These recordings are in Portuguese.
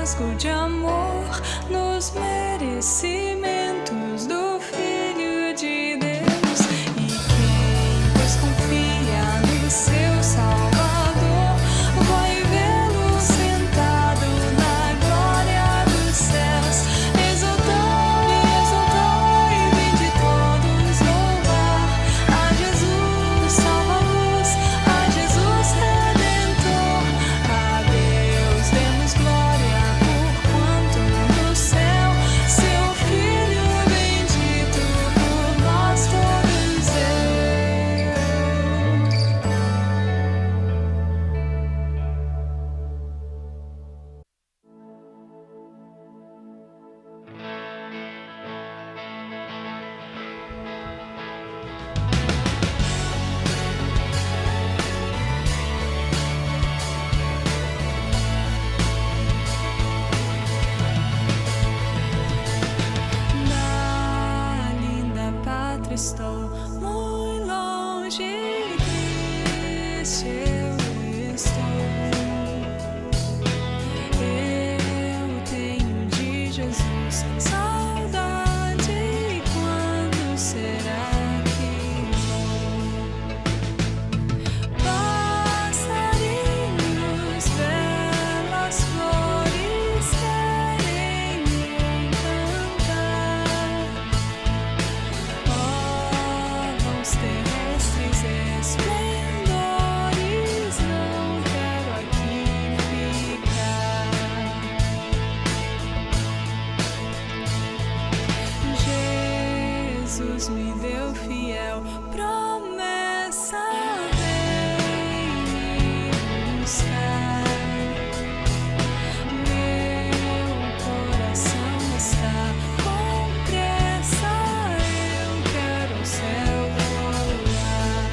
rasgo de amor nos merecimentos do Filho de Deus. E quem desconfia no seu Salvador vai vê-lo sentado na glória dos céus. Exultou e vem de todos louvar a Jesus salva-luz, a Jesus redentor. A Deus demos glória por quanto no céu seu Filho bendito por nós todos eu. Na linda pátria estou, muito longe e triste eu estou. Eu tenho de Jesus saudade, e quando será que vou? Passarinhos, belas flores querem me encantar. Órgãos terrestres, esplendores, não quero aqui ficar. Jesus me deu fiel promessa, vem me buscar. Meu coração está com pressa, eu quero ao céu voar.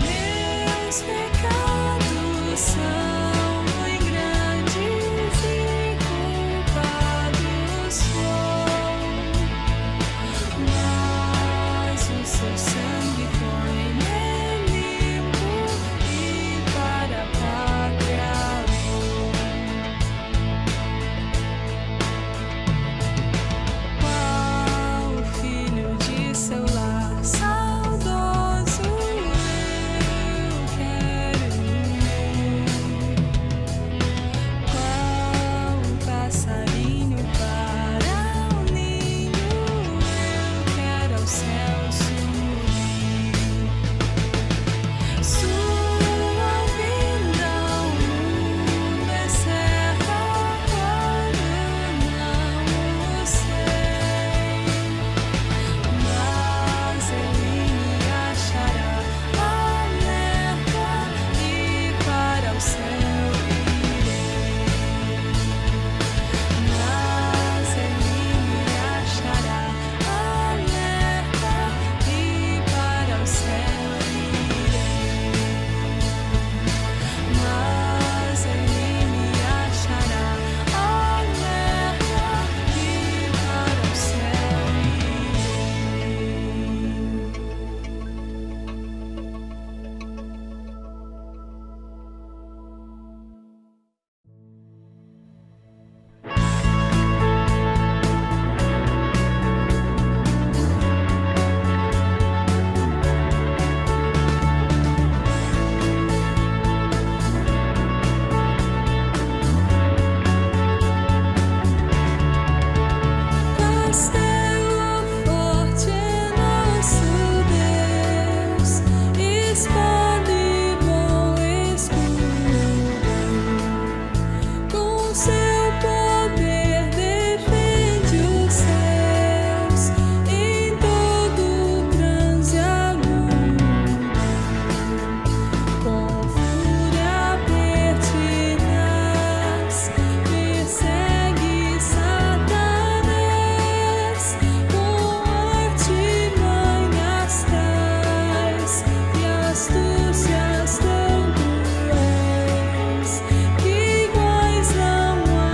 Meus pecados são muito grandes e culpados sou, mas o seu sangue foi-me limpo e para a pátria vou. Qual filho de seu lar saudoso eu quero ir? Qual passarinho para o ninho eu quero ao céu subir? Sua vinda ao mundo é certa, quando não o sei, mas ele me achará alerta e para o céu irei. Mas ele me achará alerta e para o céu irei. Mas ele me achará alerta e para o céu Castelo forte nosso Deus, espada e bom escudo, com seu poder defende os céus em todo transe agudo. Com fúria pertinaz persegue Satanás, com artimanhas tais e astúcias tão cruéis, que iguais não há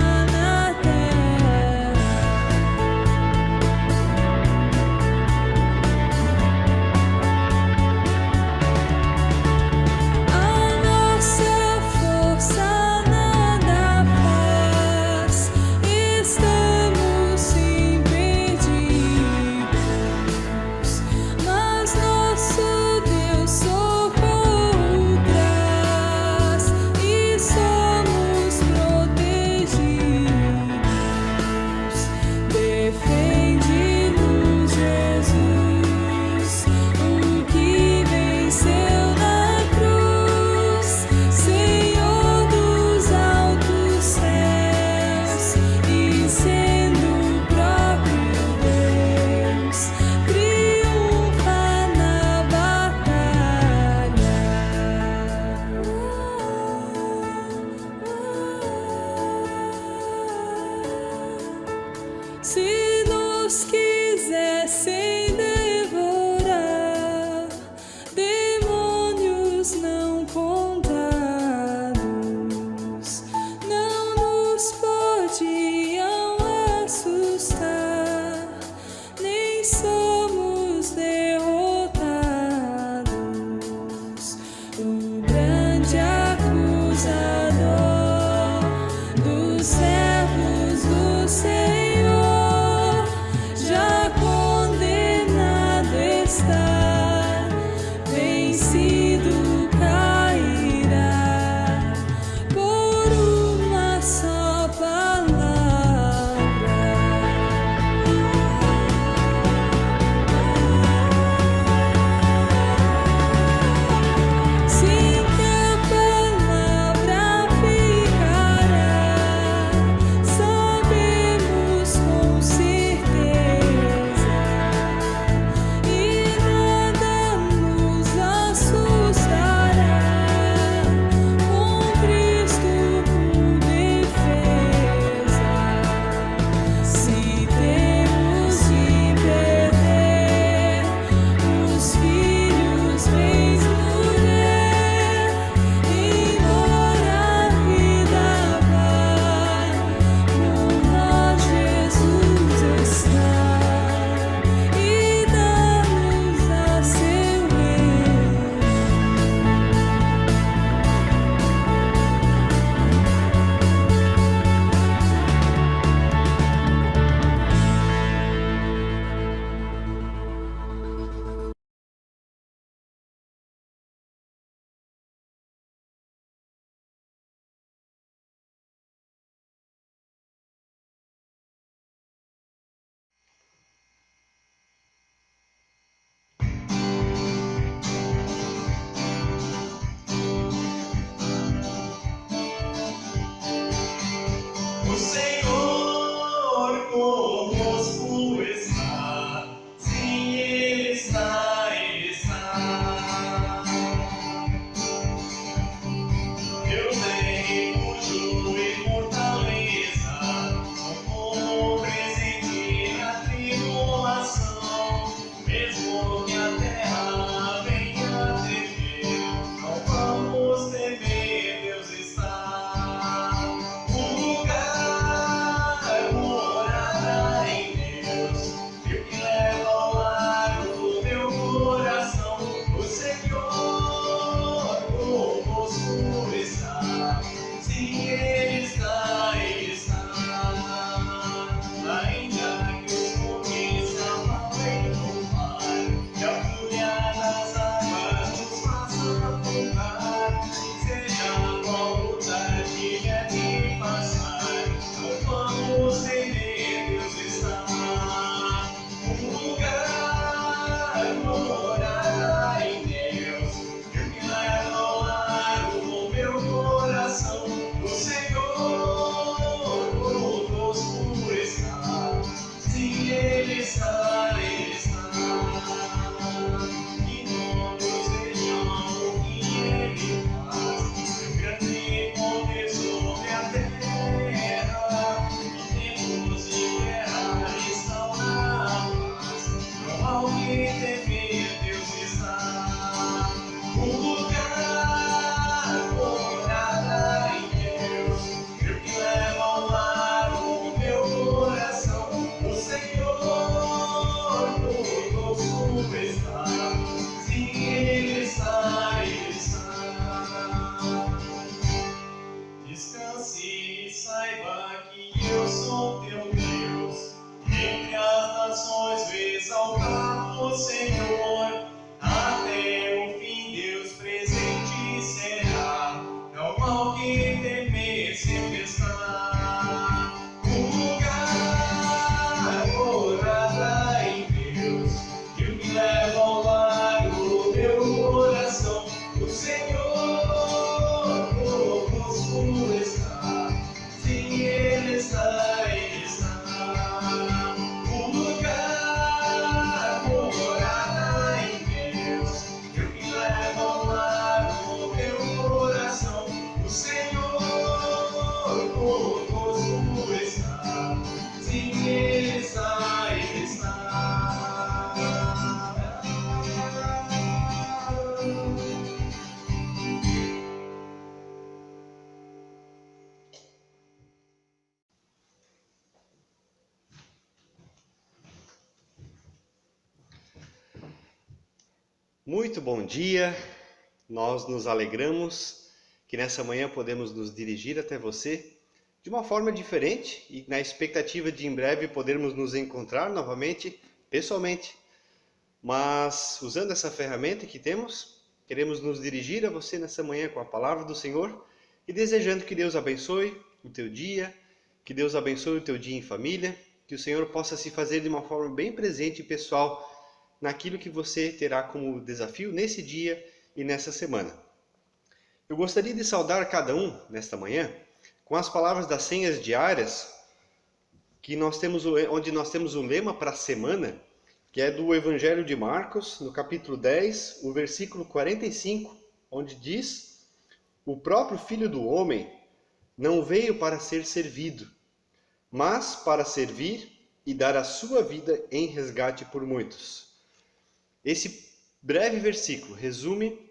Se nos quisessem devorar, demônios não contados não nos podiam assustar, nem somos derrotados. O grande acusador dos servos do Senhor já condenado está, vencido cairá por uma só palavra. Sim, que a palavra ficará, sabemos com certeza, e nada nos assustará, com Cristo por defesa. Se temos de perder os filhos, vez mulher, embora a vida vá, por nós Jesus está, e dá-nos a seu reino. O Senhor conosco está, sim, Ele está, Ele está. Deus é refúgio e fortaleza, como presente na tribulação. Mesmo que a terra venha tremer, não vamos temer, Deus está. Um lugar morada em Deus, e o que leva ao lar o meu coração. O Senhor conosco está, sim, Ele está, Ele está. Ainda que os montes se abalem no mar, que a fúria das águas nos faça afundar, seja qual lugar tiver que passar, não vamos temer, Deus está. Um lugar morada em Deus, e o que leva ao lar o meu coração. O Senhor conosco está, sim, Ele está, Ele está. Que todos vejam o que Ele faz, seu grande poder sobre a terra. Em tempos de guerra restaura a paz, não há o que temer, Deus está. Um lugar morada em Deus, e o que leva ao lar o meu coração. O Senhor conosco está, sim, Ele está, Ele está. Descanse e saiba que eu sou teu Deus. Entre as nações exaltar o Senhor. Até o fim Deus presente será. Não há o que temer, sempre está. Um lugar morada em Deus, e o que leva ao lar o meu coração. O Senhor conosco está, sim, Ele está, Ele está. Um lugar morada Muito bom dia, nós nos alegramos que nessa manhã podemos nos dirigir até você de uma forma diferente e na expectativa de em breve podermos nos encontrar novamente pessoalmente. Mas usando essa ferramenta que temos, queremos nos dirigir a você nessa manhã com a palavra do Senhor e desejando que Deus abençoe o teu dia, que Deus abençoe o teu dia em família, que o Senhor possa se fazer de uma forma bem presente e pessoal naquilo que você terá como desafio nesse dia e nessa semana. Eu gostaria de saudar cada um nesta manhã com as palavras das senhas diárias que onde nós temos o lema para a semana, que é do Evangelho de Marcos, no capítulo 10, o versículo 45, onde diz: "O próprio Filho do Homem não veio para ser servido, mas para servir e dar a sua vida em resgate por muitos." Esse breve versículo resume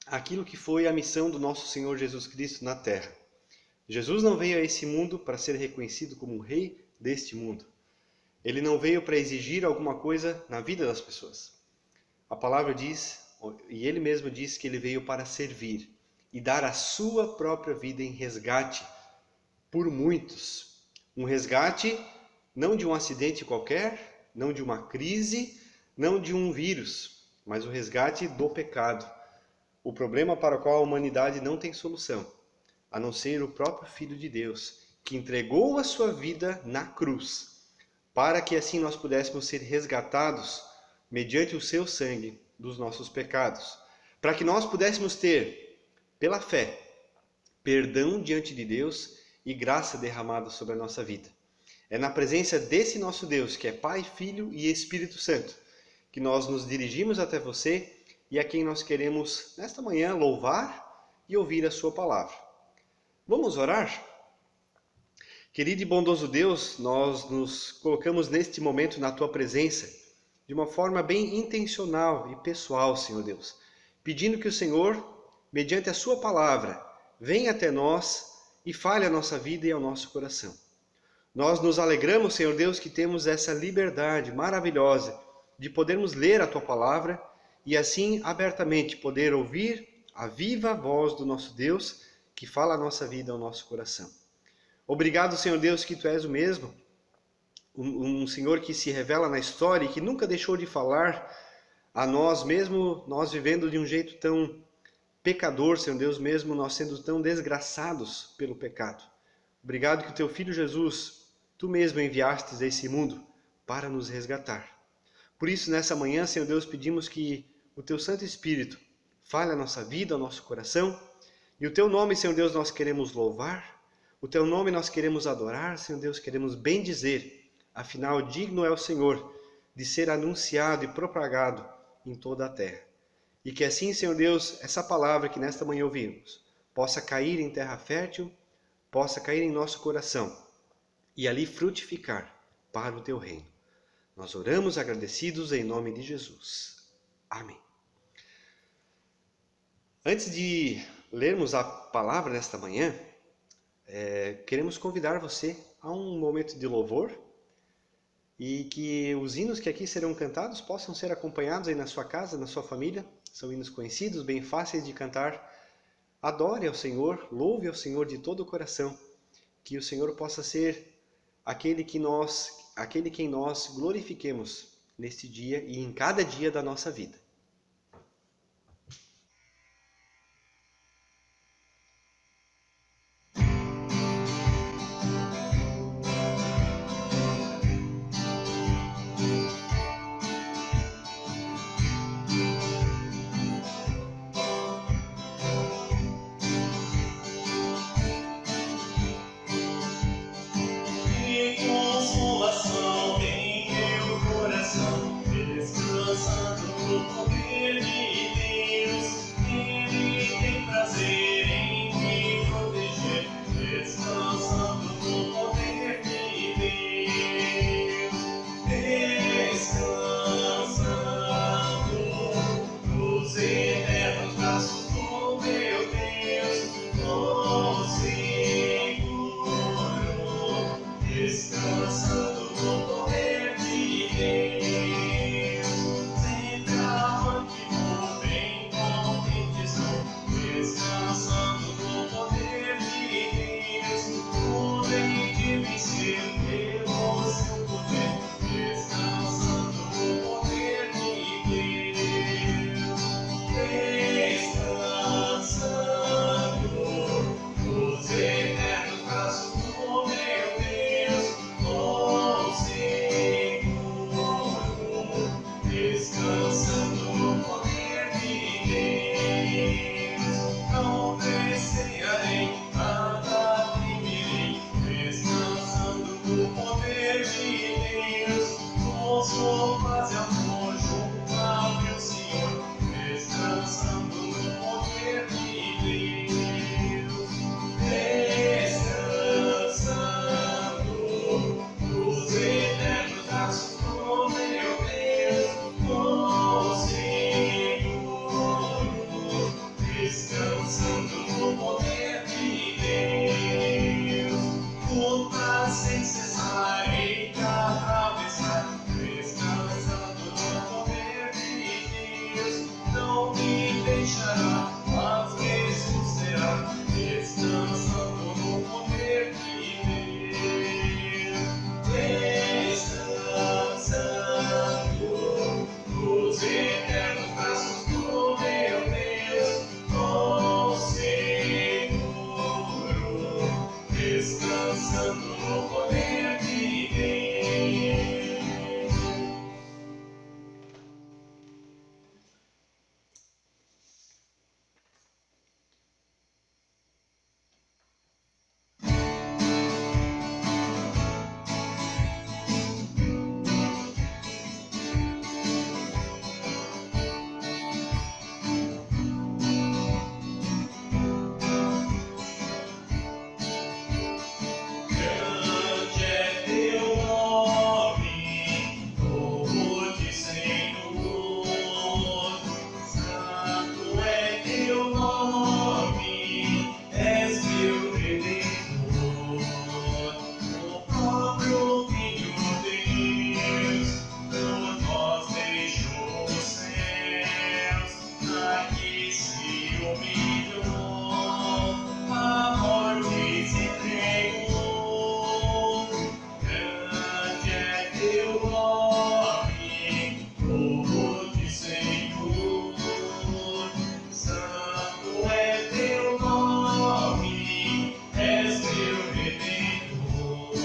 aquilo que foi a missão do nosso Senhor Jesus Cristo na terra. Jesus não veio a esse mundo para ser reconhecido como o rei deste mundo. Ele não veio para exigir alguma coisa na vida das pessoas. A palavra diz, e ele mesmo diz, que ele veio para servir e dar a sua própria vida em resgate por muitos. Um resgate não de um acidente qualquer, não de uma crise, não de um vírus, mas o resgate do pecado. O problema para o qual a humanidade não tem solução, a não ser o próprio Filho de Deus, que entregou a sua vida na cruz, para que assim nós pudéssemos ser resgatados mediante o seu sangue dos nossos pecados, para que nós pudéssemos ter, pela fé, perdão diante de Deus e graça derramada sobre a nossa vida. É na presença desse nosso Deus, que é Pai, Filho e Espírito Santo, que nós nos dirigimos até você e a quem nós queremos, nesta manhã, louvar e ouvir a sua palavra. Vamos orar? Querido e bondoso Deus, nós nos colocamos neste momento na tua presença de uma forma bem intencional e pessoal, Senhor Deus, pedindo que o Senhor, mediante a sua palavra, venha até nós e fale a nossa vida e ao nosso coração. Nós nos alegramos, Senhor Deus, que temos essa liberdade maravilhosa de podermos ler a tua palavra e assim abertamente poder ouvir a viva voz do nosso Deus que fala a nossa vida ao nosso coração. Obrigado, Senhor Deus, que tu és o mesmo, um Senhor que se revela na história e que nunca deixou de falar a nós, mesmo nós vivendo de um jeito tão pecador, Senhor Deus, mesmo nós sendo tão desgraçados pelo pecado. Obrigado que o teu Filho Jesus, tu mesmo enviastes a esse mundo para nos resgatar. Por isso, nessa manhã, Senhor Deus, pedimos que o teu Santo Espírito fale a nossa vida, ao nosso coração, e o teu nome, Senhor Deus, nós queremos louvar, o teu nome nós queremos adorar, Senhor Deus, queremos bendizer, afinal, digno é o Senhor de ser anunciado e propagado em toda a terra. E que assim, Senhor Deus, essa palavra que nesta manhã ouvimos, possa cair em terra fértil, possa cair em nosso coração, e ali frutificar para o teu reino. Nós oramos agradecidos em nome de Jesus. Amém. Antes de lermos a palavra nesta manhã, queremos convidar você a um momento de louvor e que os hinos que aqui serão cantados possam ser acompanhados aí na sua casa, na sua família. São hinos conhecidos, bem fáceis de cantar. Adore ao Senhor, louve ao Senhor de todo o coração. Que o Senhor possa ser aquele quem nós glorifiquemos neste dia e em cada dia da nossa vida. Consolação em meu coração, descansando no o poder de Deus. Grande é teu nome, povo de Senhor. Santo é teu nome, és meu Redentor. O próprio Filho Deus, por nós deixou os céus, aqui se humilhou, a morte se entregou. Grande é teu nome, povo de Senhor. Santo é teu nome, és meu Redentor.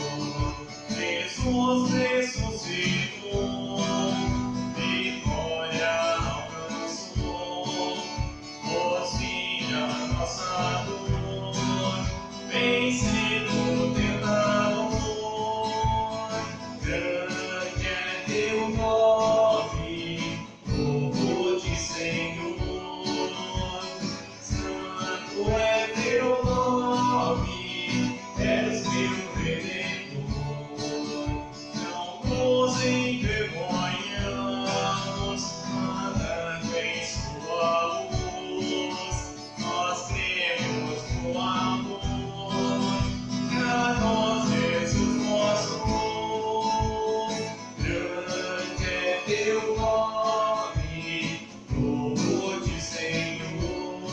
Jesus ressuscitou, vitória alcançou, pôs fim à nossa dor, vencendo o tentador. Grande é teu nome, povo de Senhor. Santo é teu nome, és meu Redentor. Não nos envergonhamos, andando em sua luz. Nós cremos no amor que a nós Jesus mostrou. Grande é teu nome, povo de Senhor.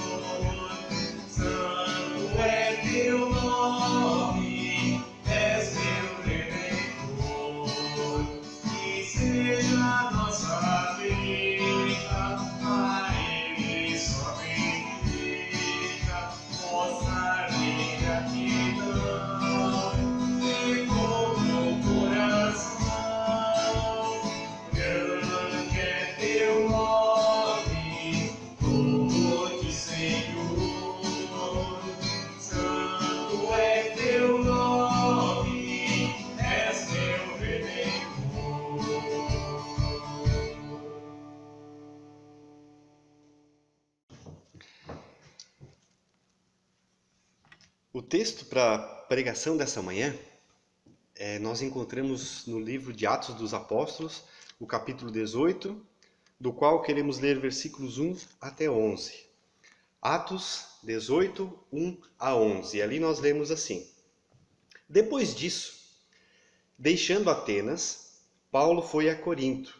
Santo é teu nome, és meu Redentor. Que seja a nossa vida, a Ele somente fica, mostrar-lhe gratidão de todo o coração. Grande é teu nome, povo de Senhor. Santo é teu nome, és meu Redentor. O texto para a pregação dessa manhã, nós encontramos no livro de Atos dos Apóstolos, o capítulo 18, do qual queremos ler versículos 1 até 11. Atos 18, 1 a 11. E ali nós lemos assim: Depois disso, deixando Atenas, Paulo foi a Corinto.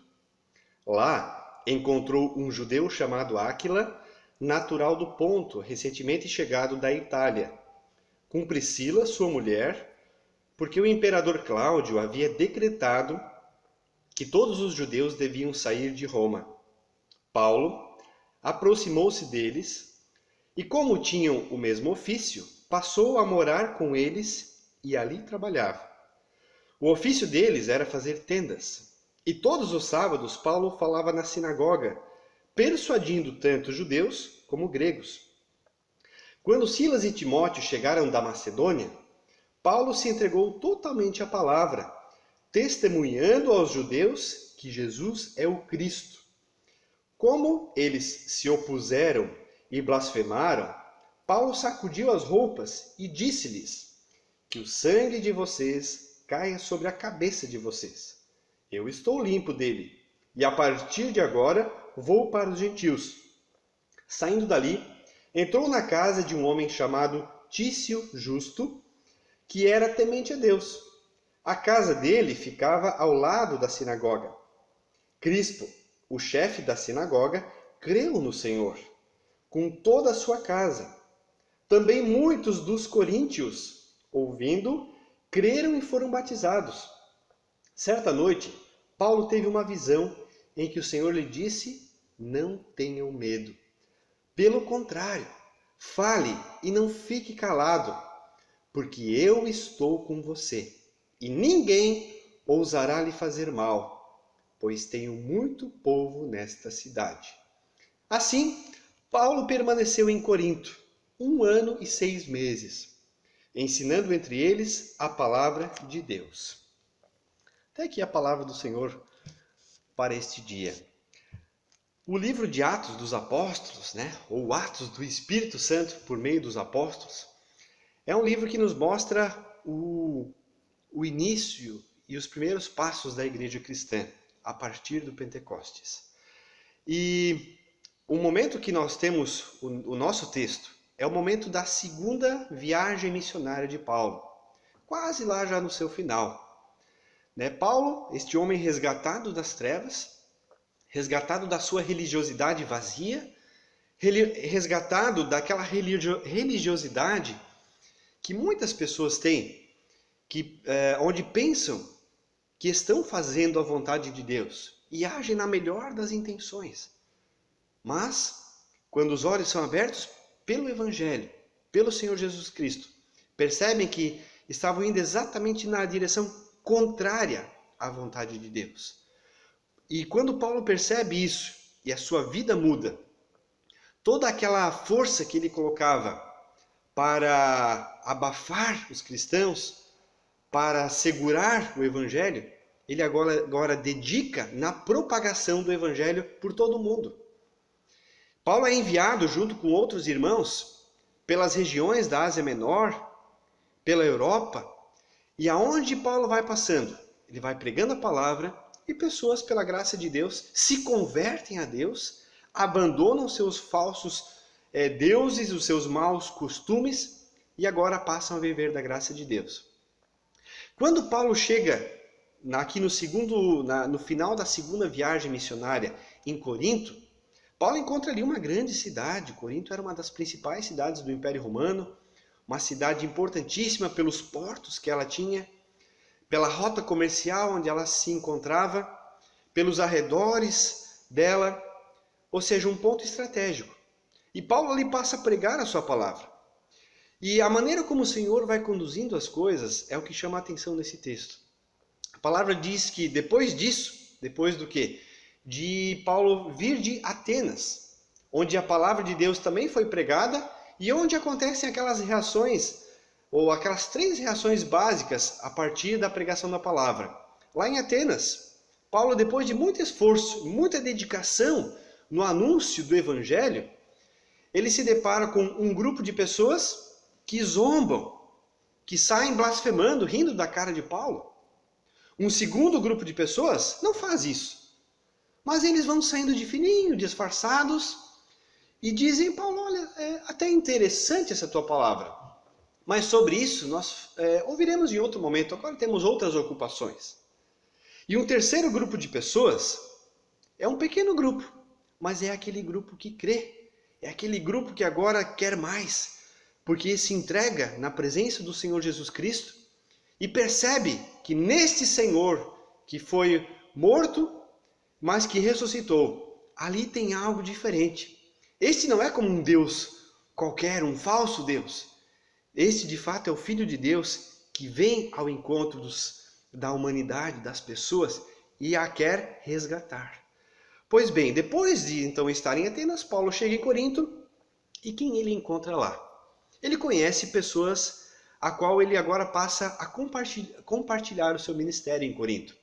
Lá encontrou um judeu chamado Áquila, natural do Ponto, recentemente chegado da Itália, com Priscila, sua mulher, porque o imperador Cláudio havia decretado que todos os judeus deviam sair de Roma. Paulo aproximou-se deles e, como tinham o mesmo ofício, passou a morar com eles e ali trabalhava. O ofício deles era fazer tendas, e todos os sábados Paulo falava na sinagoga, persuadindo tanto judeus como gregos. Quando Silas e Timóteo chegaram da Macedônia, Paulo se entregou totalmente à palavra, testemunhando aos judeus que Jesus é o Cristo. Como eles se opuseram e blasfemaram, Paulo sacudiu as roupas e disse-lhes: que o sangue de vocês caia sobre a cabeça de vocês. Eu estou limpo dele, e a partir de agora vou para os gentios. Saindo dali, entrou na casa de um homem chamado Tício Justo, que era temente a Deus. A casa dele ficava ao lado da sinagoga. Crispo, o chefe da sinagoga, creu no Senhor, com toda a sua casa. Também muitos dos coríntios, ouvindo, creram e foram batizados. Certa noite, Paulo teve uma visão em que o Senhor lhe disse: não tenham medo. Pelo contrário, fale e não fique calado, porque eu estou com você. e ninguém ousará lhe fazer mal, pois tenho muito povo nesta cidade. Assim, Paulo permaneceu em Corinto 1 ano e 6 meses, ensinando entre eles a palavra de Deus. Até aqui a palavra do Senhor para este dia. O livro de Atos dos Apóstolos, ou Atos do Espírito Santo por meio dos apóstolos, é um livro que nos mostra o início e os primeiros passos da igreja cristã, a partir do Pentecostes. E o momento que nós temos o nosso texto é o momento da segunda viagem missionária de Paulo, quase lá já no seu final. Paulo, este homem resgatado das trevas, resgatado da sua religiosidade vazia, resgatado daquela religiosidade que muitas pessoas têm, onde pensam que estão fazendo a vontade de Deus e agem na melhor das intenções. Mas, quando os olhos são abertos pelo Evangelho, pelo Senhor Jesus Cristo, percebem que estavam indo exatamente na direção contrária à vontade de Deus. E quando Paulo percebe isso e a sua vida muda, toda aquela força que ele colocava para abafar os cristãos, para segurar o Evangelho, ele agora dedica na propagação do Evangelho por todo o mundo. Paulo é enviado junto com outros irmãos pelas regiões da Ásia Menor, pela Europa, e aonde Paulo vai passando, ele vai pregando a palavra e pessoas, pela graça de Deus, se convertem a Deus, abandonam seus falsos deuses, os seus maus costumes e agora passam a viver da graça de Deus. Quando Paulo chega aqui no final da segunda viagem missionária em Corinto, Paulo encontra ali uma grande cidade. Corinto era uma das principais cidades do Império Romano, uma cidade importantíssima pelos portos que ela tinha, pela rota comercial onde ela se encontrava, pelos arredores dela, ou seja, um ponto estratégico. E Paulo ali passa a pregar a sua palavra. E a maneira como o Senhor vai conduzindo as coisas é o que chama a atenção nesse texto. A palavra diz que depois disso, depois do quê? De Paulo vir de Atenas, onde a palavra de Deus também foi pregada e onde acontecem aquelas reações, ou aquelas 3 reações básicas a partir da pregação da palavra. Lá em Atenas, Paulo, depois de muito esforço, muita dedicação no anúncio do Evangelho, ele se depara com um grupo de pessoas que zombam, que saem blasfemando, rindo da cara de Paulo. Um segundo grupo de pessoas não faz isso. Mas eles vão saindo de fininho, disfarçados, e dizem: Paulo, olha, é até interessante essa tua palavra. Mas sobre isso nós ouviremos em outro momento, agora temos outras ocupações. E um terceiro grupo de pessoas é um pequeno grupo, mas é aquele grupo que crê. É aquele grupo que agora quer mais, porque se entrega na presença do Senhor Jesus Cristo e percebe que neste Senhor que foi morto, mas que ressuscitou, ali tem algo diferente. Este não é como um Deus qualquer, um falso Deus. Este de fato é o Filho de Deus que vem ao encontro da humanidade, das pessoas, e a quer resgatar. Pois bem, depois de então estar em Atenas, Paulo chega em Corinto, e quem ele encontra lá? Ele conhece pessoas a qual ele agora passa a compartilhar o seu ministério em Corinto.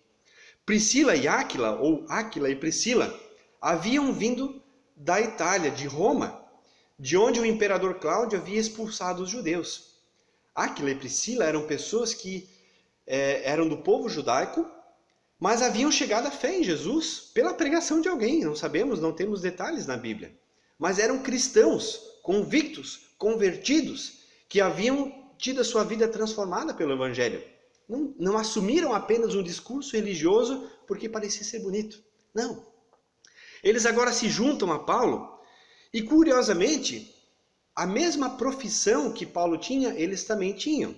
Priscila e Áquila, ou Áquila e Priscila, haviam vindo da Itália, de Roma, de onde o imperador Cláudio havia expulsado os judeus. Áquila e Priscila eram pessoas que eram do povo judaico, mas haviam chegado à fé em Jesus pela pregação de alguém, não sabemos, não temos detalhes na Bíblia. Mas eram cristãos, convictos, convertidos, que haviam tido a sua vida transformada pelo Evangelho. Não assumiram apenas um discurso religioso porque parecia ser bonito. Não. Eles agora se juntam a Paulo e, curiosamente, a mesma profissão que Paulo tinha, eles também tinham.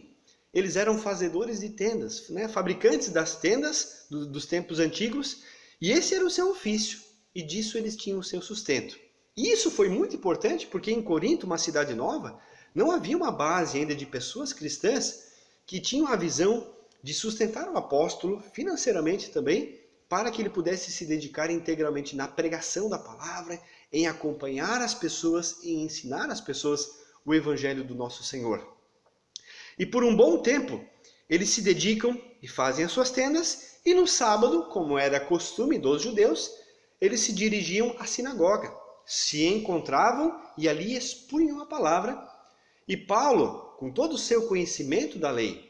Eles eram fazedores de tendas, fabricantes das tendas dos tempos antigos, e esse era o seu ofício, e disso eles tinham o seu sustento. E isso foi muito importante porque em Corinto, uma cidade nova, não havia uma base ainda de pessoas cristãs que tinham a visão de sustentar o apóstolo financeiramente também, para que ele pudesse se dedicar integralmente na pregação da palavra, em acompanhar as pessoas e ensinar as pessoas o evangelho do nosso Senhor. E por um bom tempo, eles se dedicam e fazem as suas tendas, e no sábado, como era costume dos judeus, eles se dirigiam à sinagoga, se encontravam e ali expunham a palavra. E Paulo, com todo o seu conhecimento da lei,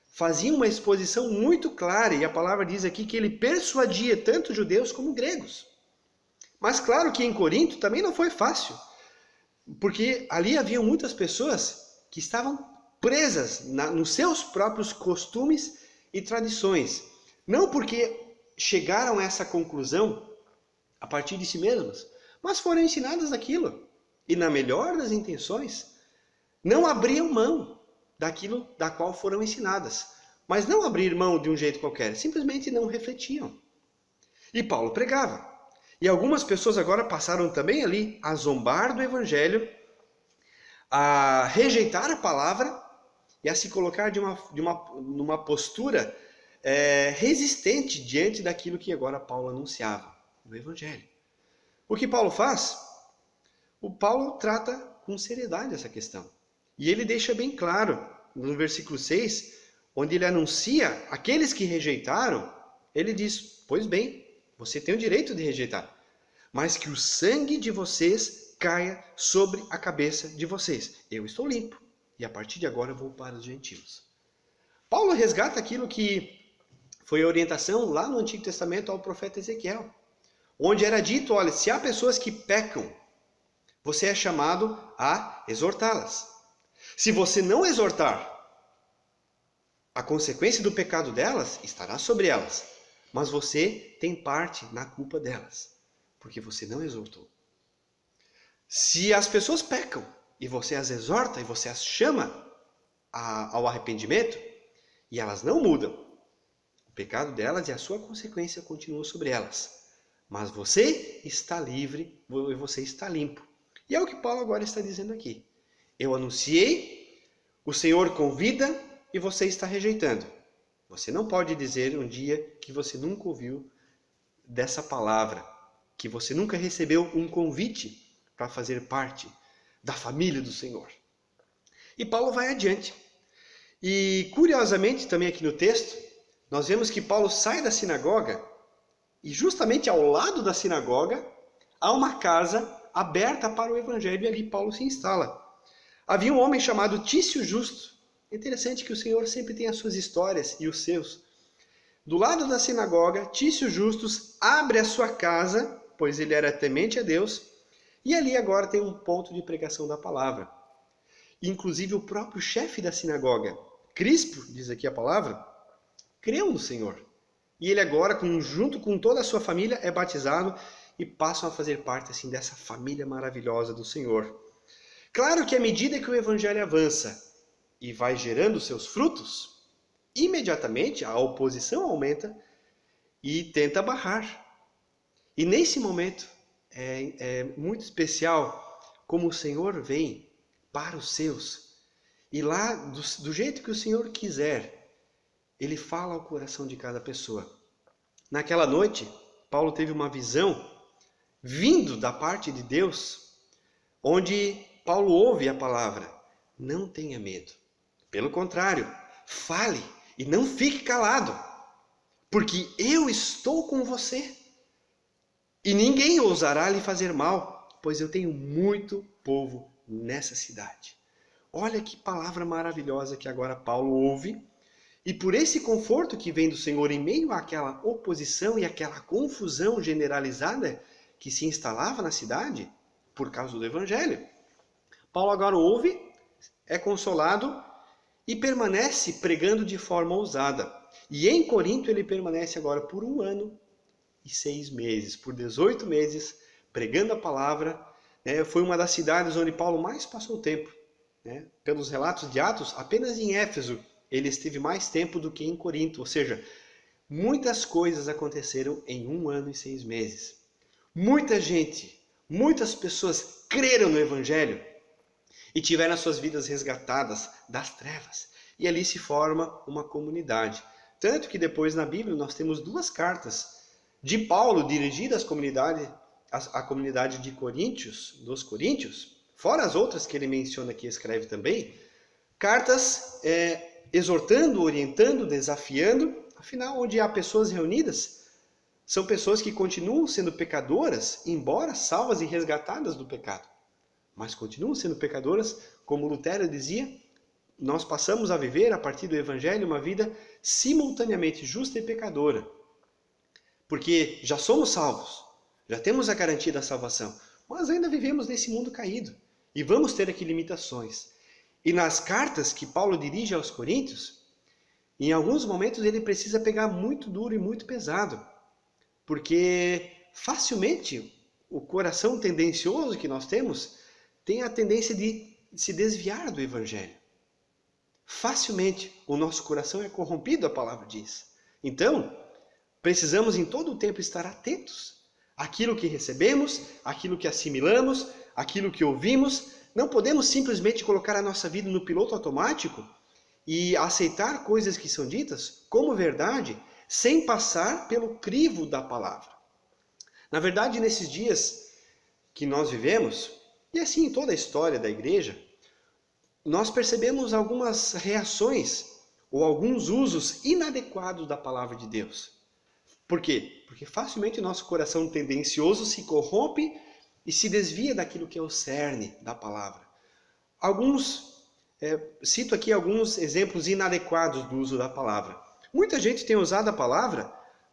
fazia uma exposição muito clara, e a palavra diz aqui que ele persuadia tanto judeus como gregos. Mas claro que em Corinto também não foi fácil, porque ali haviam muitas pessoas que estavam presas nos seus próprios costumes e tradições. Não porque chegaram a essa conclusão a partir de si mesmas, mas foram ensinadas aquilo. E na melhor das intenções, não abriam mão daquilo da qual foram ensinadas. Mas não abrir mão de um jeito qualquer, simplesmente não refletiam. E Paulo pregava. E algumas pessoas agora passaram também ali a zombar do evangelho, a rejeitar a palavra e a se colocar numa postura resistente diante daquilo que agora Paulo anunciava, no evangelho. O que Paulo faz? O Paulo trata com seriedade essa questão. E ele deixa bem claro, no versículo 6, onde ele anuncia aqueles que rejeitaram, ele diz, pois bem, você tem o direito de rejeitar, mas que o sangue de vocês caia sobre a cabeça de vocês. Eu estou limpo, e a partir de agora eu vou para os gentios. Paulo resgata aquilo que foi a orientação lá no Antigo Testamento ao profeta Ezequiel, onde era dito, olha, se há pessoas que pecam, você é chamado a exortá-las. Se você não exortar, a consequência do pecado delas estará sobre elas, mas você tem parte na culpa delas, porque você não exortou. Se as pessoas pecam e você as exorta e você as chama ao arrependimento e elas não mudam, o pecado delas e a sua consequência continuam sobre elas. Mas você está livre e você está limpo. E é o que Paulo agora está dizendo aqui. Eu anunciei, o Senhor convida e você está rejeitando. Você não pode dizer um dia que você nunca ouviu dessa palavra, que você nunca recebeu um convite para fazer parte da família do Senhor. E Paulo vai adiante. E curiosamente também aqui no texto, nós vemos que Paulo sai da sinagoga e justamente ao lado da sinagoga há uma casa aberta para o evangelho e ali Paulo se instala. Havia um homem chamado Tício Justo. É interessante que o Senhor sempre tem as suas histórias e os seus. Do lado da sinagoga, Tício Justus abre a sua casa, pois ele era temente a Deus, e ali agora tem um ponto de pregação da palavra. Inclusive o próprio chefe da sinagoga, Crispo, diz aqui a palavra, creu no Senhor. E ele agora, junto com toda a sua família, é batizado e passam a fazer parte assim dessa família maravilhosa do Senhor. Claro que à medida que o evangelho avança e vai gerando seus frutos, imediatamente a oposição aumenta e tenta barrar. E nesse momento é muito especial como o Senhor vem para os seus. E lá, do jeito que o Senhor quiser, Ele fala ao coração de cada pessoa. Naquela noite, Paulo teve uma visão vindo da parte de Deus, onde Paulo ouve a palavra, não tenha medo. Pelo contrário, fale e não fique calado, porque eu estou com você. E ninguém ousará lhe fazer mal, pois eu tenho muito povo nessa cidade. Olha que palavra maravilhosa que agora Paulo ouve. E por esse conforto que vem do Senhor em meio àquela oposição e àquela confusão generalizada que se instalava na cidade por causa do evangelho, Paulo agora ouve, é consolado e permanece pregando de forma ousada. E em Corinto ele permanece agora por 1 ano e 6 meses, por 18 meses, pregando a palavra. Foi uma das cidades onde Paulo mais passou tempo. Pelos relatos de Atos, apenas em Éfeso ele esteve mais tempo do que em Corinto. Ou seja, muitas coisas aconteceram em 1 ano e 6 meses. Muita gente, muitas pessoas creram no Evangelho e tiveram as suas vidas resgatadas das trevas. E ali se forma uma comunidade. Tanto que depois na Bíblia nós temos duas cartas de Paulo dirigidas à comunidade de Coríntios, dos Coríntios, fora as outras que ele menciona aqui e escreve também, cartas exortando, orientando, desafiando. Afinal, onde há pessoas reunidas, são pessoas que continuam sendo pecadoras, embora salvas e resgatadas do pecado. Mas continuam sendo pecadoras, como Lutero dizia, nós passamos a viver, a partir do Evangelho, uma vida simultaneamente justa e pecadora. Porque já somos salvos, já temos a garantia da salvação, mas ainda vivemos nesse mundo caído. E vamos ter aqui limitações. E nas cartas que Paulo dirige aos Coríntios, em alguns momentos ele precisa pegar muito duro e muito pesado. Porque facilmente o coração tendencioso que nós temos tem a tendência de se desviar do Evangelho. Facilmente o nosso coração é corrompido, a palavra diz. Então, precisamos em todo o tempo estar atentos àquilo que recebemos, àquilo que assimilamos, àquilo que ouvimos. Não podemos simplesmente colocar a nossa vida no piloto automático e aceitar coisas que são ditas como verdade, sem passar pelo crivo da palavra. Na verdade, nesses dias que nós vivemos, e assim em toda a história da igreja, nós percebemos algumas reações ou alguns usos inadequados da palavra de Deus. Por quê? Porque facilmente o nosso coração tendencioso se corrompe e se desvia daquilo que é o cerne da palavra. Cito aqui alguns exemplos inadequados do uso da palavra. Muita gente tem usado a palavra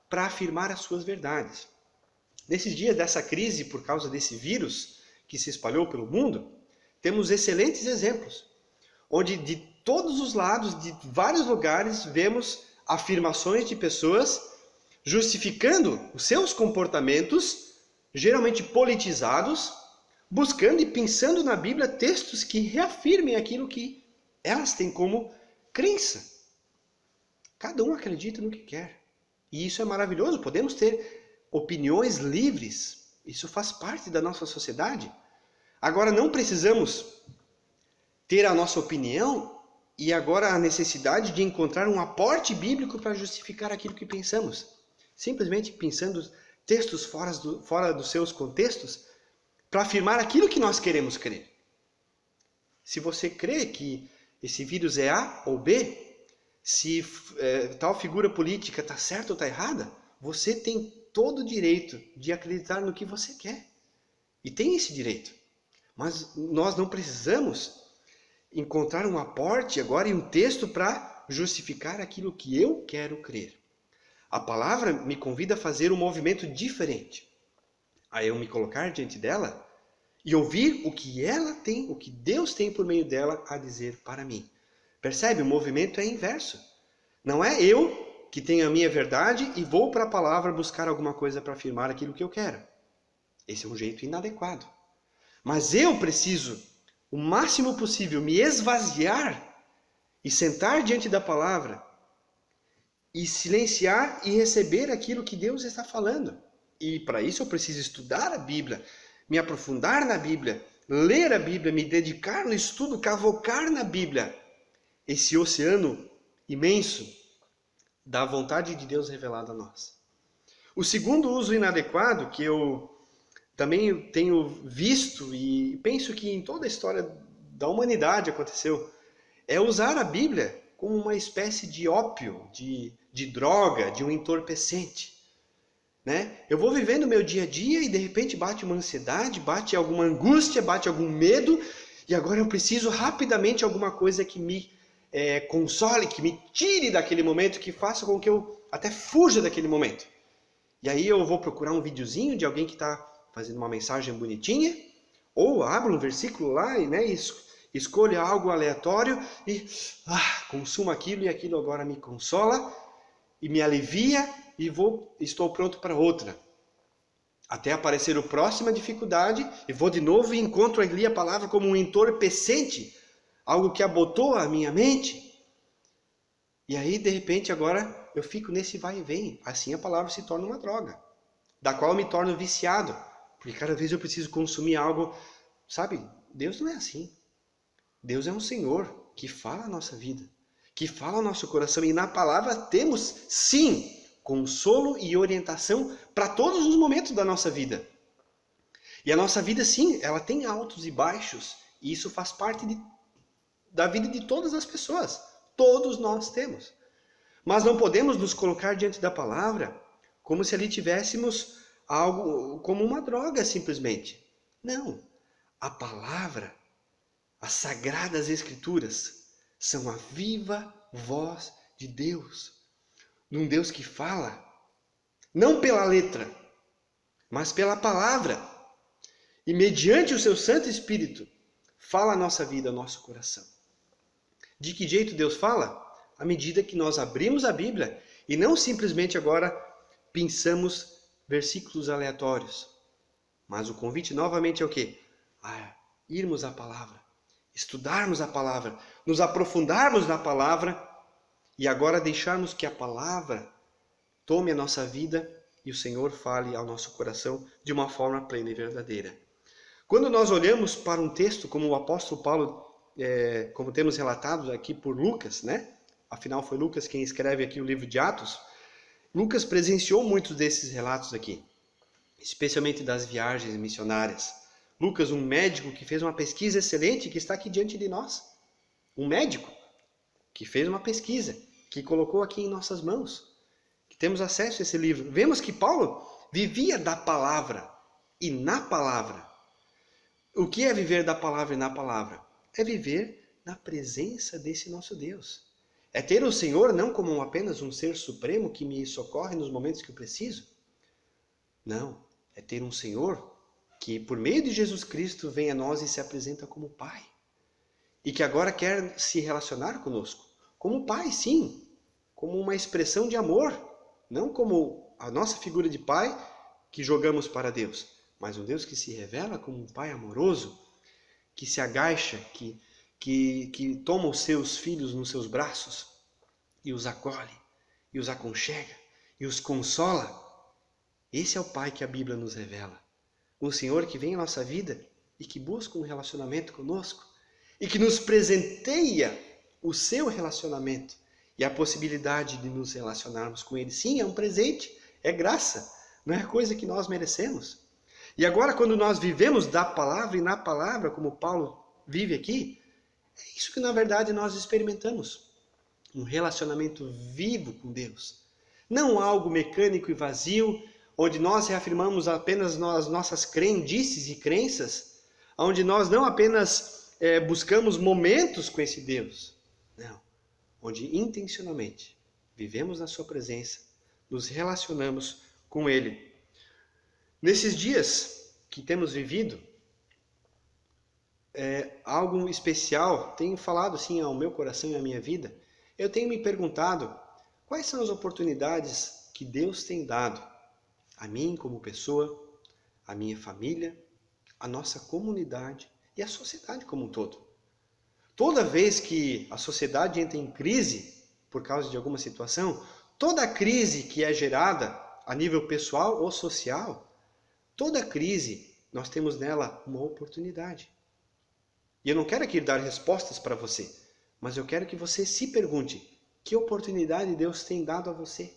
para afirmar as suas verdades. Nesses dias dessa crise, por causa desse vírus que se espalhou pelo mundo, temos excelentes exemplos, onde de todos os lados, de vários lugares, vemos afirmações de pessoas justificando os seus comportamentos, geralmente politizados, buscando e pensando na Bíblia textos que reafirmem aquilo que elas têm como crença. Cada um acredita no que quer. E isso é maravilhoso, podemos ter opiniões livres. Isso faz parte da nossa sociedade. Agora, não precisamos ter a nossa opinião e agora a necessidade de encontrar um aporte bíblico para justificar aquilo que pensamos. Simplesmente pensando textos fora dos seus contextos para afirmar aquilo que nós queremos crer. Se você crê que esse vírus é A ou B, se tal figura política está certa ou está errada, você tem todo o direito de acreditar no que você quer. E tem esse direito. Mas nós não precisamos encontrar um aporte agora em um texto para justificar aquilo que eu quero crer. A palavra me convida a fazer um movimento diferente. A eu me colocar diante dela e ouvir o que ela tem, o que Deus tem por meio dela a dizer para mim. Percebe? O movimento é inverso. Não é eu que tenho a minha verdade e vou para a palavra buscar alguma coisa para afirmar aquilo que eu quero. Esse é um jeito inadequado. Mas eu preciso, o máximo possível, me esvaziar e sentar diante da palavra e silenciar e receber aquilo que Deus está falando. E para isso eu preciso estudar a Bíblia, me aprofundar na Bíblia, ler a Bíblia, me dedicar no estudo, cavocar na Bíblia esse oceano imenso da vontade de Deus revelada a nós. O segundo uso inadequado que eu também tenho visto e penso que em toda a história da humanidade aconteceu, é usar a Bíblia como uma espécie de ópio, de droga, de um entorpecente. Né? Eu vou vivendo o meu dia a dia e de repente bate uma ansiedade, bate alguma angústia, bate algum medo e agora eu preciso rapidamente alguma coisa que me console, que me tire daquele momento, que faça com que eu até fuja daquele momento. E aí eu vou procurar um videozinho de alguém que está fazendo uma mensagem bonitinha, ou abro um versículo lá e escolho algo aleatório e consumo aquilo e aquilo agora me consola e me alivia e estou pronto para outra. Até aparecer a próxima dificuldade e vou de novo e encontro ali a palavra como um entorpecente, algo que abotou a minha mente. E aí, de repente, agora eu fico nesse vai e vem. Assim a palavra se torna uma droga, da qual eu me torno viciado. Porque cada vez eu preciso consumir algo. Sabe, Deus não é assim. Deus é um Senhor que fala a nossa vida. que fala ao nosso coração. E na palavra temos, sim, consolo e orientação para todos os momentos da nossa vida. E a nossa vida, sim, ela tem altos e baixos. E isso faz parte da vida de todas as pessoas. Todos nós temos. Mas não podemos nos colocar diante da palavra como se ali tivéssemos algo como uma droga, simplesmente. Não. A palavra, as sagradas escrituras, são a viva voz de Deus. De um Deus que fala, não pela letra, mas pela palavra. E mediante o seu Santo Espírito, fala a nossa vida, o nosso coração. De que jeito Deus fala? À medida que nós abrimos a Bíblia e não simplesmente agora pensamos versículos aleatórios. Mas o convite novamente é o quê? A irmos à palavra, estudarmos a palavra, nos aprofundarmos na palavra e agora deixarmos que a palavra tome a nossa vida e o Senhor fale ao nosso coração de uma forma plena e verdadeira. Quando nós olhamos para um texto como o apóstolo Paulo, como temos relatado aqui por Lucas, né? Afinal foi Lucas quem escreve aqui o livro de Atos. Lucas presenciou muitos desses relatos aqui, especialmente das viagens missionárias. Lucas, um médico que fez uma pesquisa excelente que está aqui diante de nós. Um médico que fez uma pesquisa, que colocou aqui em nossas mãos, que temos acesso a esse livro. Vemos que Paulo vivia da palavra e na palavra. O que é viver da palavra e na palavra? É viver na presença desse nosso Deus. É ter o Senhor não como apenas um ser supremo que me socorre nos momentos que eu preciso. Não, é ter um Senhor que por meio de Jesus Cristo vem a nós e se apresenta como Pai. E que agora quer se relacionar conosco. Como Pai, sim. Como uma expressão de amor. Não como a nossa figura de Pai que jogamos para Deus. Mas um Deus que se revela como um Pai amoroso. Que se agacha, que toma os seus filhos nos seus braços. E os acolhe. E os aconchega. E os consola. Esse é o Pai que a Bíblia nos revela. Um Senhor que vem à nossa vida e que busca um relacionamento conosco e que nos presenteia o seu relacionamento e a possibilidade de nos relacionarmos com Ele. Sim, é um presente, é graça, não é coisa que nós merecemos. E agora, quando nós vivemos da palavra e na palavra, como Paulo vive aqui, é isso que na verdade nós experimentamos. Um relacionamento vivo com Deus. Não algo mecânico e vazio, onde nós reafirmamos apenas as nossas crendices e crenças, onde nós não apenas buscamos momentos com esse Deus, não, onde intencionalmente vivemos na sua presença, nos relacionamos com Ele. Nesses dias que temos vivido, algo especial, tenho falado assim ao meu coração e à minha vida, eu tenho me perguntado quais são as oportunidades que Deus tem dado a mim como pessoa, a minha família, a nossa comunidade e a sociedade como um todo. Toda vez que a sociedade entra em crise por causa de alguma situação, toda crise que é gerada a nível pessoal ou social, toda crise nós temos nela uma oportunidade. E eu não quero aqui dar respostas para você, mas eu quero que você se pergunte, que oportunidade Deus tem dado a você?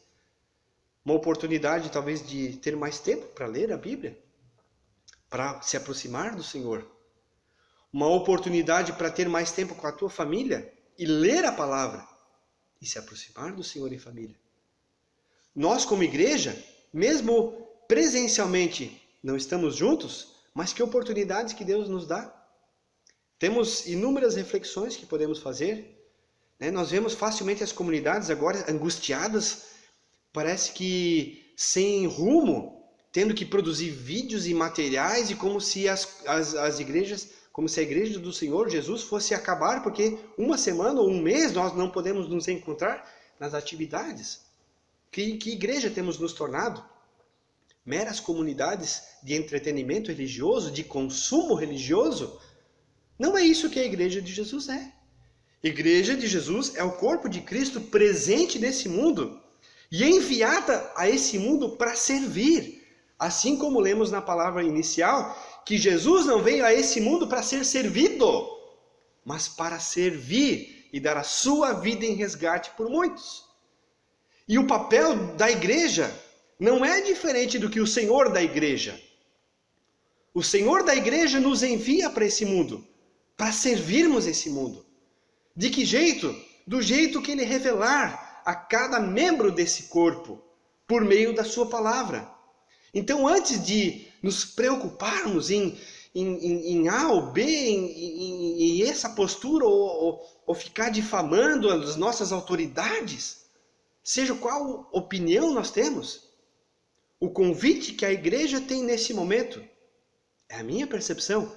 Uma oportunidade talvez de ter mais tempo para ler a Bíblia, para se aproximar do Senhor. Uma oportunidade para ter mais tempo com a tua família e ler a palavra e se aproximar do Senhor em família. Nós como igreja, mesmo presencialmente não estamos juntos, mas que oportunidades que Deus nos dá. Temos inúmeras reflexões que podemos fazer. Nós vemos facilmente as comunidades agora angustiadas, parece que sem rumo, tendo que produzir vídeos e materiais, e como se as igrejas, como se a igreja do Senhor Jesus fosse acabar, porque uma semana ou um mês nós não podemos nos encontrar nas atividades. Que igreja temos nos tornado? Meras comunidades de entretenimento religioso, de consumo religioso? Não é isso que a igreja de Jesus é. Igreja de Jesus é o corpo de Cristo presente nesse mundo e enviada a esse mundo para servir. Assim como lemos na palavra inicial, que Jesus não veio a esse mundo para ser servido, mas para servir e dar a sua vida em resgate por muitos. E o papel da igreja não é diferente do que o Senhor da igreja. O Senhor da igreja nos envia para esse mundo, para servirmos esse mundo. De que jeito? Do jeito que Ele revelar a cada membro desse corpo, por meio da sua palavra. Então, antes de nos preocuparmos em A ou B, em essa postura, ou ficar difamando as nossas autoridades, seja qual opinião nós temos, o convite que a igreja tem nesse momento, é a minha percepção,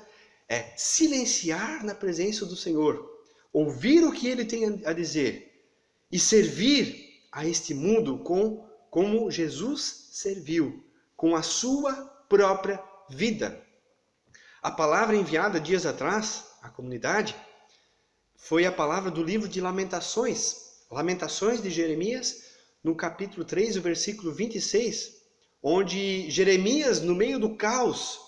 é silenciar na presença do Senhor, ouvir o que Ele tem a dizer e servir a este mundo como Jesus serviu, com a sua própria vida. A palavra enviada dias atrás à comunidade foi a palavra do livro de Lamentações, Lamentações de Jeremias, no capítulo 3, o versículo 26, onde Jeremias, no meio do caos,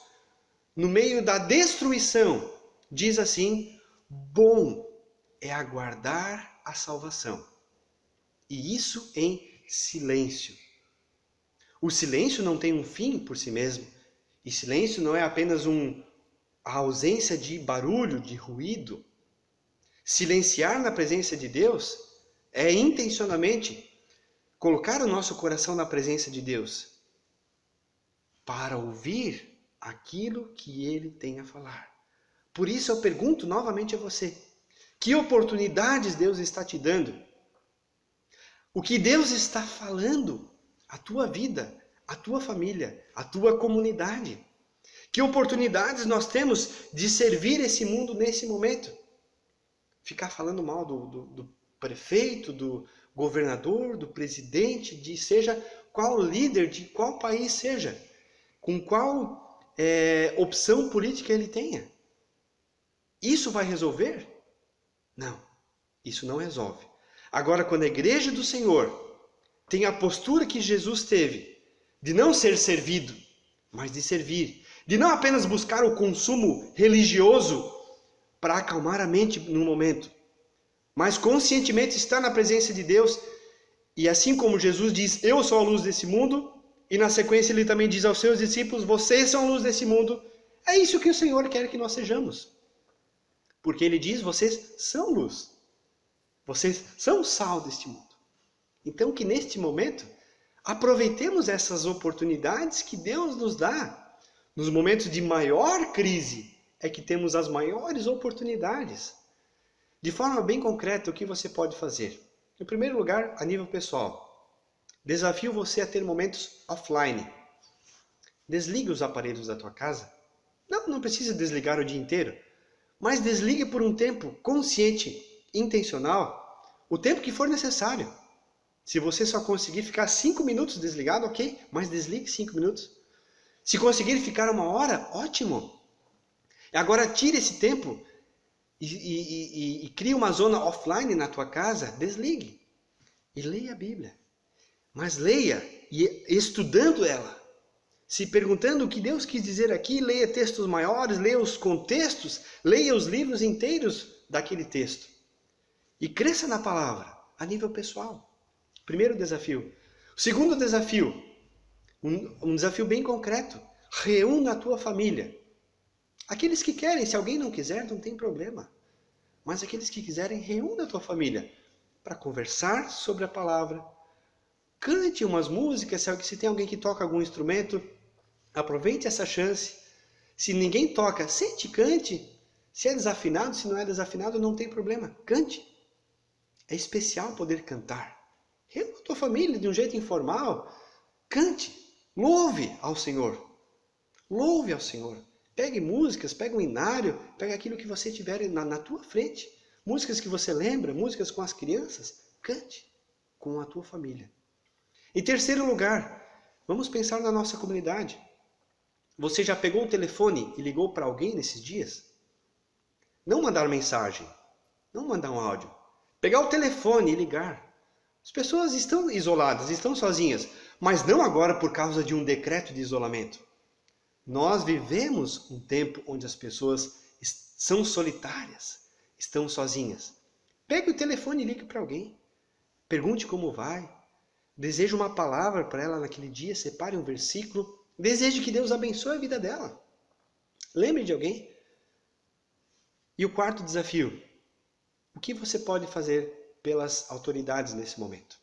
no meio da destruição, diz assim: bom é aguardar a salvação, e isso em silêncio. O silêncio não tem um fim por si mesmo, e silêncio não é apenas a ausência de barulho, de ruído. Silenciar na presença de Deus é intencionalmente colocar o nosso coração na presença de Deus para ouvir aquilo que Ele tem a falar. Por isso eu pergunto novamente a você: que oportunidades Deus está te dando? O que Deus está falando à tua vida, à tua família, à tua comunidade? Que oportunidades nós temos de servir esse mundo nesse momento? Ficar falando mal do prefeito, do governador, do presidente, de seja qual líder, de qual país seja, com qual opção política ele tenha. Isso vai resolver? Não, isso não resolve. Agora, quando a igreja do Senhor tem a postura que Jesus teve, de não ser servido, mas de servir, de não apenas buscar o consumo religioso para acalmar a mente no momento, mas conscientemente estar na presença de Deus, e assim como Jesus diz: eu sou a luz desse mundo, e na sequência ele também diz aos seus discípulos: vocês são a luz desse mundo. É isso que o Senhor quer que nós sejamos. Porque Ele diz: vocês são luz. Vocês são o sal deste mundo. Então que neste momento aproveitemos essas oportunidades que Deus nos dá. Nos momentos de maior crise é que temos as maiores oportunidades. De forma bem concreta, o que você pode fazer? Em primeiro lugar, a nível pessoal, desafio você a ter momentos offline. Desligue os aparelhos da tua casa. Não precisa desligar o dia inteiro, mas desligue por um tempo consciente, intencional, o tempo que for necessário. Se você só conseguir ficar 5 minutos desligado, ok, mas desligue 5 minutos. Se conseguir ficar 1 hora, ótimo. Agora tire esse tempo e crie uma zona offline na tua casa, desligue e leia a Bíblia. Mas leia e estudando ela, se perguntando o que Deus quis dizer aqui, leia textos maiores, leia os contextos, leia os livros inteiros daquele texto. E cresça na palavra, a nível pessoal. Primeiro desafio. O segundo desafio, um desafio bem concreto. Reúna a tua família. Aqueles que querem, se alguém não quiser, não tem problema. Mas aqueles que quiserem, reúna a tua família para conversar sobre a palavra. Cante umas músicas, se tem alguém que toca algum instrumento, aproveite essa chance. Se ninguém toca, sente e cante. Se é desafinado, se não é desafinado, não tem problema. Cante. É especial poder cantar. Reúna a tua família de um jeito informal. Cante. Louve ao Senhor. Louve ao Senhor. Pegue músicas, pegue um inário, pegue aquilo que você tiver na tua frente. Músicas que você lembra, músicas com as crianças. Cante com a tua família. Em terceiro lugar, vamos pensar na nossa comunidade. Você já pegou o telefone e ligou para alguém nesses dias? Não mandar mensagem, não mandar um áudio. Pegar o telefone e ligar. As pessoas estão isoladas, estão sozinhas, mas não agora por causa de um decreto de isolamento. Nós vivemos um tempo onde as pessoas são solitárias, estão sozinhas. Pegue o telefone e ligue para alguém. Pergunte como vai. Deseje uma palavra para ela naquele dia. Separe um versículo. Deseje que Deus abençoe a vida dela. Lembre de alguém. E o quarto desafio. O que você pode fazer pelas autoridades nesse momento?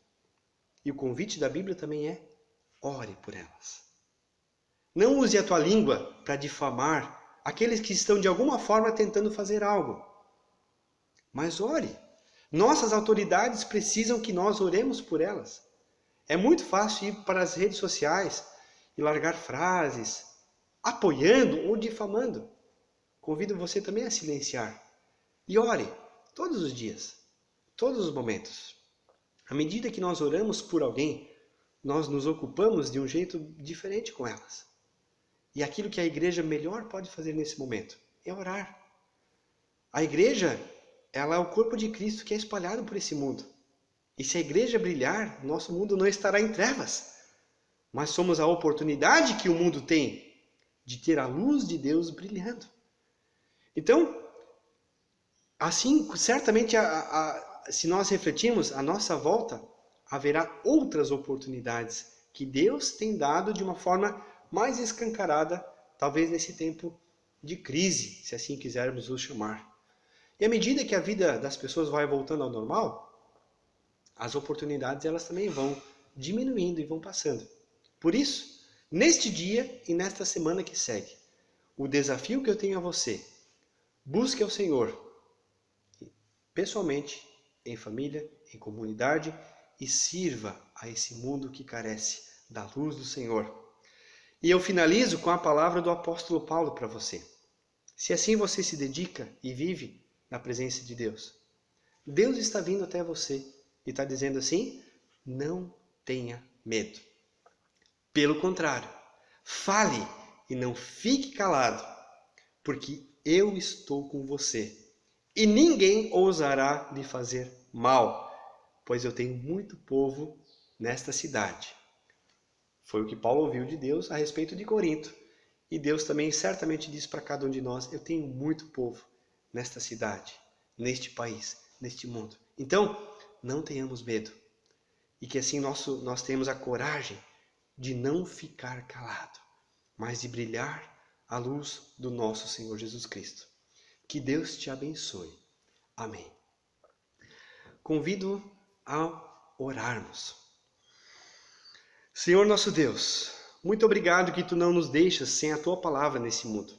E o convite da Bíblia também é: ore por elas. Não use a tua língua para difamar aqueles que estão de alguma forma tentando fazer algo. Mas ore. Nossas autoridades precisam que nós oremos por elas. É muito fácil ir para as redes sociais e largar frases, apoiando ou difamando. Convido você também a silenciar. E ore todos os dias, todos os momentos. À medida que nós oramos por alguém, nós nos ocupamos de um jeito diferente com elas. E aquilo que a igreja melhor pode fazer nesse momento é orar. A igreja, ela é o corpo de Cristo que é espalhado por esse mundo. E se a igreja brilhar, nosso mundo não estará em trevas. Mas somos a oportunidade que o mundo tem de ter a luz de Deus brilhando. Então, assim, certamente, se nós refletirmos, à nossa volta, haverá outras oportunidades que Deus tem dado de uma forma mais escancarada, talvez nesse tempo de crise, se assim quisermos o chamar. E à medida que a vida das pessoas vai voltando ao normal, as oportunidades elas também vão diminuindo e vão passando. Por isso, neste dia e nesta semana que segue, o desafio que eu tenho a você: busque ao Senhor, pessoalmente, em família, em comunidade, e sirva a esse mundo que carece da luz do Senhor. E eu finalizo com a palavra do apóstolo Paulo para você. Se assim você se dedica e vive na presença de Deus, Deus está vindo até você e está dizendo assim: não tenha medo. Pelo contrário, fale e não fique calado, porque eu estou com você. E ninguém ousará lhe fazer mal, pois eu tenho muito povo nesta cidade. Foi o que Paulo ouviu de Deus a respeito de Corinto. E Deus também certamente diz para cada um de nós: eu tenho muito povo nesta cidade, neste país, neste mundo. Então, não tenhamos medo. E que assim nós tenhamos a coragem de não ficar calado, mas de brilhar a luz do nosso Senhor Jesus Cristo. Que Deus te abençoe. Amém. Convido a orarmos. Senhor nosso Deus, muito obrigado que Tu não nos deixas sem a Tua palavra nesse mundo,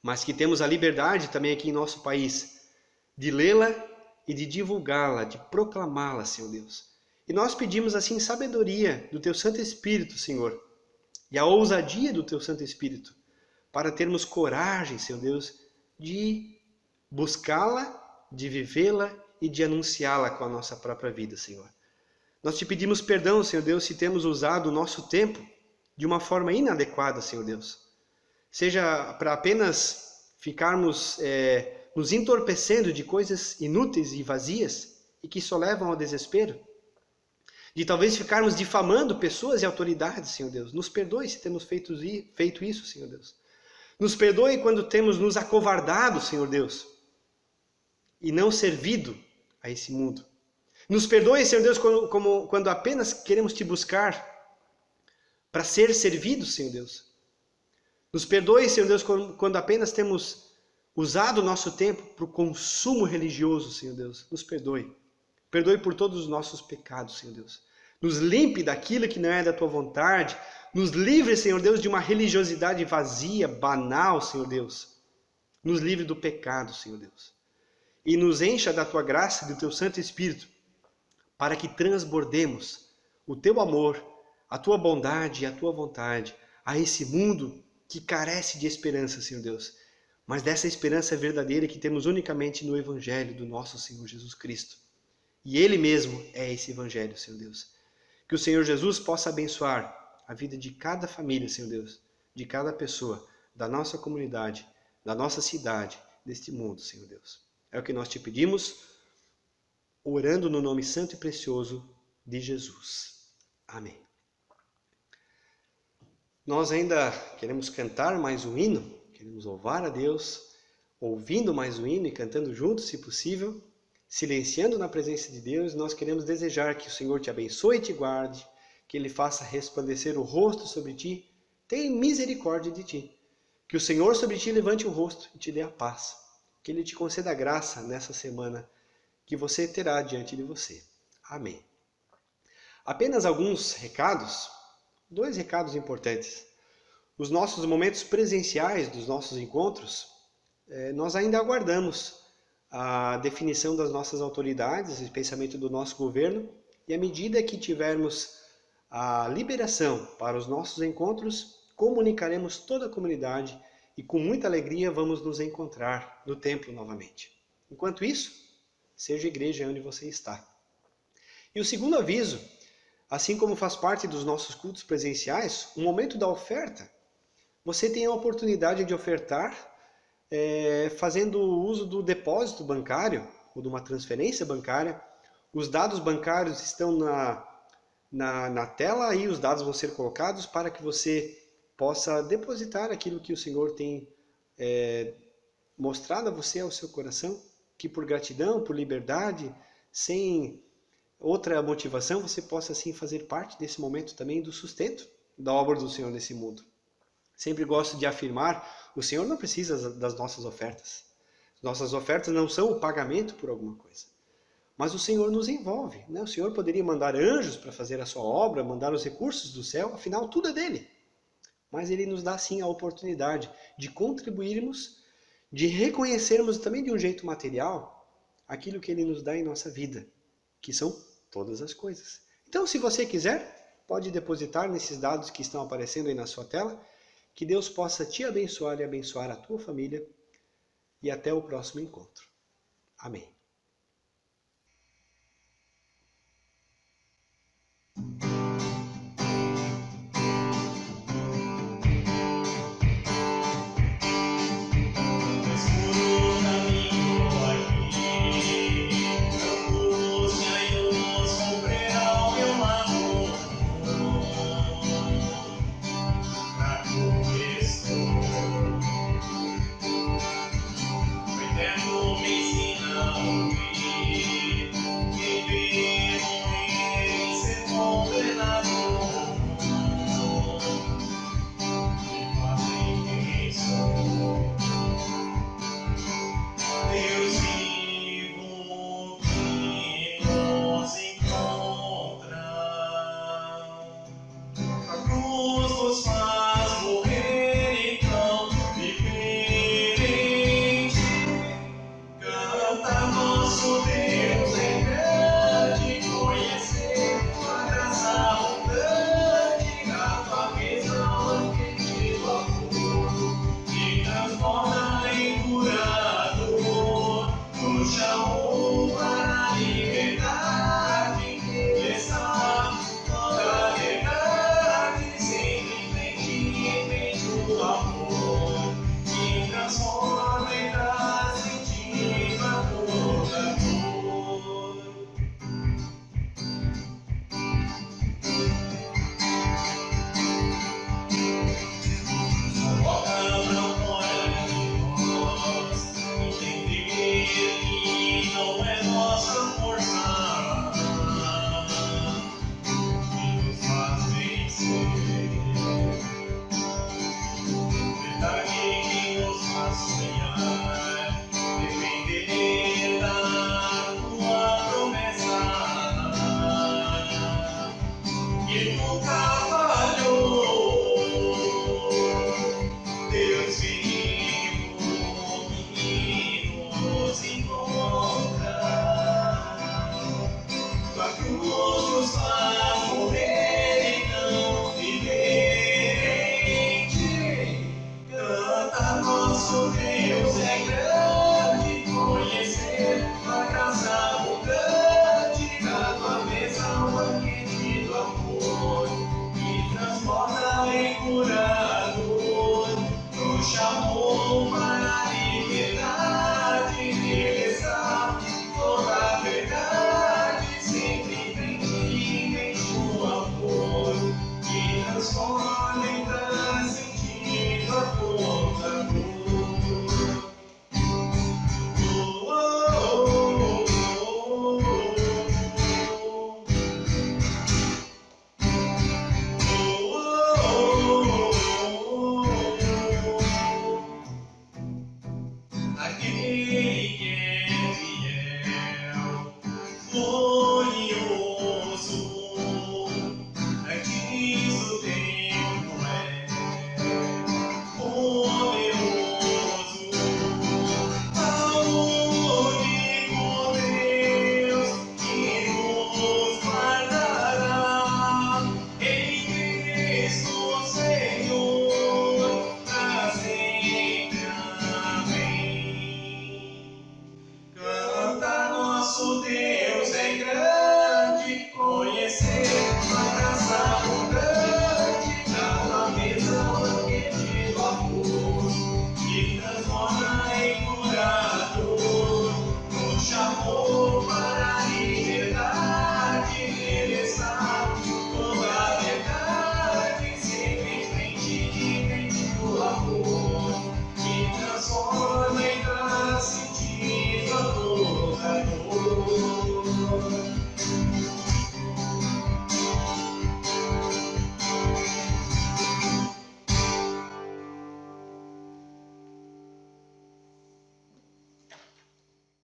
mas que temos a liberdade também aqui em nosso país de lê-la e de divulgá-la, de proclamá-la, Senhor Deus. E nós pedimos assim sabedoria do Teu Santo Espírito, Senhor, e a ousadia do Teu Santo Espírito, para termos coragem, Senhor Deus, de buscá-la, de vivê-la e de anunciá-la com a nossa própria vida, Senhor. Nós te pedimos perdão, Senhor Deus, se temos usado o nosso tempo de uma forma inadequada, Senhor Deus. Seja para apenas ficarmos nos entorpecendo de coisas inúteis e vazias e que só levam ao desespero. De talvez ficarmos difamando pessoas e autoridades, Senhor Deus. Nos perdoe se temos feito isso, Senhor Deus. Nos perdoe quando temos nos acovardado, Senhor Deus, e não servido a esse mundo. Nos perdoe, Senhor Deus, quando apenas queremos Te buscar para ser servidos, Senhor Deus. Nos perdoe, Senhor Deus, quando apenas temos usado o nosso tempo para o consumo religioso, Senhor Deus. Nos perdoe. Perdoe por todos os nossos pecados, Senhor Deus. Nos limpe daquilo que não é da Tua vontade. Nos livre, Senhor Deus, de uma religiosidade vazia, banal, Senhor Deus. Nos livre do pecado, Senhor Deus. E nos encha da Tua graça e do Teu Santo Espírito, para que transbordemos o Teu amor, a Tua bondade e a Tua vontade a esse mundo que carece de esperança, Senhor Deus. Mas dessa esperança verdadeira que temos unicamente no Evangelho do nosso Senhor Jesus Cristo. E Ele mesmo é esse Evangelho, Senhor Deus. Que o Senhor Jesus possa abençoar a vida de cada família, Senhor Deus, de cada pessoa, da nossa comunidade, da nossa cidade, deste mundo, Senhor Deus. É o que nós Te pedimos, orando no nome santo e precioso de Jesus. Amém. Nós ainda queremos cantar mais um hino, queremos louvar a Deus, ouvindo mais um hino e cantando juntos, se possível. silenciando na presença de Deus, nós queremos desejar que o Senhor te abençoe e te guarde, que Ele faça resplandecer o rosto sobre ti, tenha misericórdia de ti. Que o Senhor sobre ti levante o rosto e te dê a paz. Que Ele te conceda a graça nessa semana que você terá diante de você. Amém. Apenas alguns recados, 2 recados importantes. Os nossos momentos presenciais dos nossos encontros, nós ainda aguardamos a definição das nossas autoridades, o pensamento do nosso governo, e à medida que tivermos a liberação para os nossos encontros, comunicaremos toda a comunidade e com muita alegria vamos nos encontrar no templo novamente. Enquanto isso, seja igreja onde você está. E o segundo aviso, assim como faz parte dos nossos cultos presenciais, o momento da oferta, você tem a oportunidade de ofertar fazendo uso do depósito bancário ou de uma transferência bancária. Os dados bancários estão na tela e os dados vão ser colocados para que você possa depositar aquilo que o Senhor tem mostrado a você, ao seu coração, que por gratidão, por liberdade, sem outra motivação, você possa assim fazer parte desse momento também do sustento da obra do Senhor nesse mundo. Sempre gosto de afirmar, o Senhor não precisa das nossas ofertas. Nossas ofertas não são o pagamento por alguma coisa. Mas o Senhor nos envolve, né? O Senhor poderia mandar anjos para fazer a sua obra, mandar os recursos do céu, afinal tudo é dele. Mas Ele nos dá sim a oportunidade de contribuirmos, de reconhecermos também de um jeito material aquilo que Ele nos dá em nossa vida, que são todas as coisas. Então, se você quiser, pode depositar nesses dados que estão aparecendo aí na sua tela. Que Deus possa te abençoar e abençoar a tua família. E até o próximo encontro. Amém. Cura